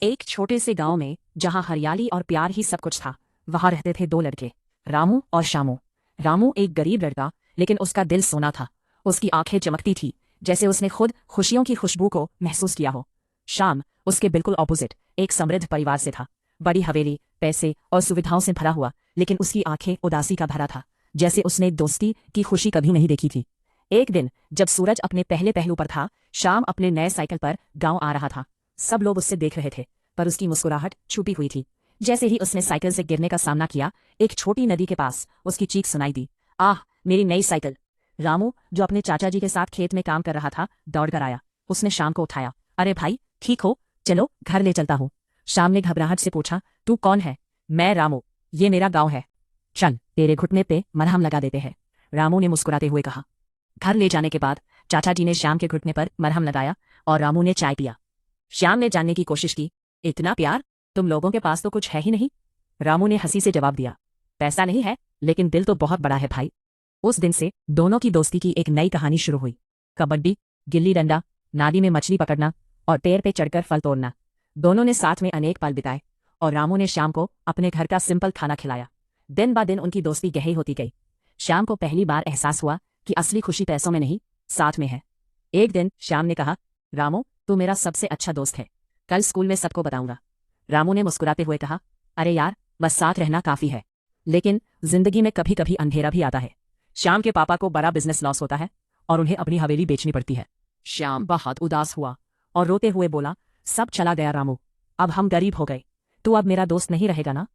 एक छोटे से गांव में जहां हरियाली और प्यार ही सब कुछ था, वहां रहते थे दो लड़के, रामू और श्यामू। रामू एक गरीब लड़का, लेकिन उसका दिल सोना था। उसकी आंखें चमकती थी, जैसे उसने खुद खुशियों की खुशबू को महसूस किया हो। श्याम उसके बिल्कुल ऑपोजिट, एक समृद्ध परिवार से था। बड़ी हवेली, पैसे और सुविधाओं से भरा हुआ, लेकिन उसकी आंखें उदासी का भरा था, जैसे उसने दोस्ती की खुशी कभी नहीं देखी थी। एक दिन जब सूरज अपने पहले पहलू पर था, श्याम अपने नए साइकिल पर गांव आ रहा था। सब लोग उससे देख रहे थे, पर उसकी मुस्कुराहट छुपी हुई थी। जैसे ही उसने साइकिल से गिरने का सामना किया, एक छोटी नदी के पास उसकी चीख सुनाई दी, आह, मेरी नई साइकिल। रामू, जो अपने चाचा जी के साथ खेत में काम कर रहा था, दौड़कर आया। उसने श्याम को उठाया। अरे भाई, ठीक हो? चलो घर ले चलता हूँ। श्याम ने घबराहट से पूछा, तू कौन है? मैं रामू, ये मेरा गांव है। चल, तेरे घुटने पे मरहम लगा देते हैं, रामू ने मुस्कुराते हुए कहा। घर ले जाने के बाद चाचा जी ने श्याम के घुटने पर मरहम लगाया और रामू ने चाय पिया। श्याम ने जानने की कोशिश की, इतना प्यार? तुम लोगों के पास तो कुछ है ही नहीं। रामू ने हंसी से जवाब दिया, पैसा नहीं है, लेकिन दिल तो बहुत बड़ा है भाई। उस दिन से दोनों की दोस्ती की एक नई कहानी शुरू हुई। कबड्डी, गिल्ली डंडा, नाली में मछली पकड़ना और पेड़ पे चढ़कर फल तोड़ना। दोनों ने साथ में अनेक पल बिताए, और रामू ने श्याम को अपने घर का सिंपल खाना खिलाया। दिन ब दिन उनकी दोस्ती गहरी होती गई। श्याम को पहली बार एहसास हुआ कि असली खुशी पैसों में नहीं, साथ में है। एक दिन श्याम ने कहा, रामू, तू मेरा सबसे अच्छा दोस्त है, कल स्कूल में सबको बताऊंगा। रामू ने मुस्कुराते हुए कहा, अरे यार, बस साथ रहना काफी है, लेकिन जिंदगी में कभी कभी अंधेरा भी आता है। श्याम के पापा को बड़ा बिजनेस लॉस होता है और उन्हें अपनी हवेली बेचनी पड़ती है। श्याम बहुत उदास हुआ और रोते हुए बोला, सब चला गया रामू, अब हम गरीब हो गए। तू अब मेरा दोस्त नहीं रहेगा ना?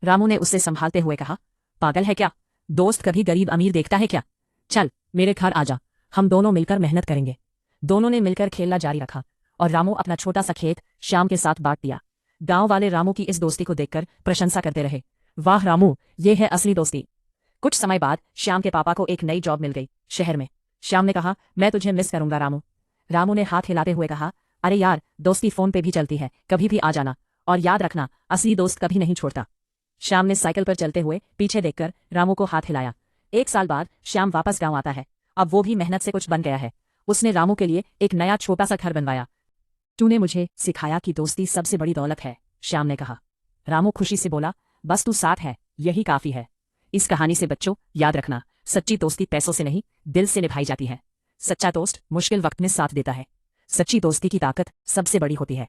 रामू ने उसे संभालते हुए कहा, पागल है क्या? दोस्त कभी गरीब अमीर देखता है क्या? चल मेरे घर आजा, हम दोनों मिलकर मेहनत करेंगे। दोनों ने मिलकर खेलना जारी रखा और रामू अपना छोटा सा खेत श्याम के साथ बांट दिया। गांव वाले रामू की इस दोस्ती को देखकर प्रशंसा करते रहे। वाह रामू, ये है असली दोस्ती। कुछ समय बाद श्याम के पापा को एक नई जॉब मिल गई, शहर में। श्याम ने कहा, मैं तुझे मिस करूंगा रामू। रामू ने हाथ हिलाते हुए कहा, अरे यार, दोस्ती फोन पे भी चलती है, कभी भी आ जाना, और याद रखना, असली दोस्त कभी नहीं छोड़ता। श्याम ने साइकिल पर चलते हुए पीछे देखकर रामू को हाथ हिलाया। एक साल बाद श्याम वापस गांव आता है। अब वो भी मेहनत से कुछ बन गया है। उसने रामू के लिए एक नया छोटा सा घर बनवाया। तूने मुझे सिखाया कि दोस्ती सबसे बड़ी दौलत है, श्याम ने कहा। रामू खुशी से बोला, बस तू साथ है, यही काफी है। इस कहानी से बच्चों, याद रखना, सच्ची दोस्ती पैसों से नहीं, दिल से निभाई जाती है। सच्चा दोस्त मुश्किल वक्त में साथ देता है। सच्ची दोस्ती की ताकत सबसे बड़ी होती है।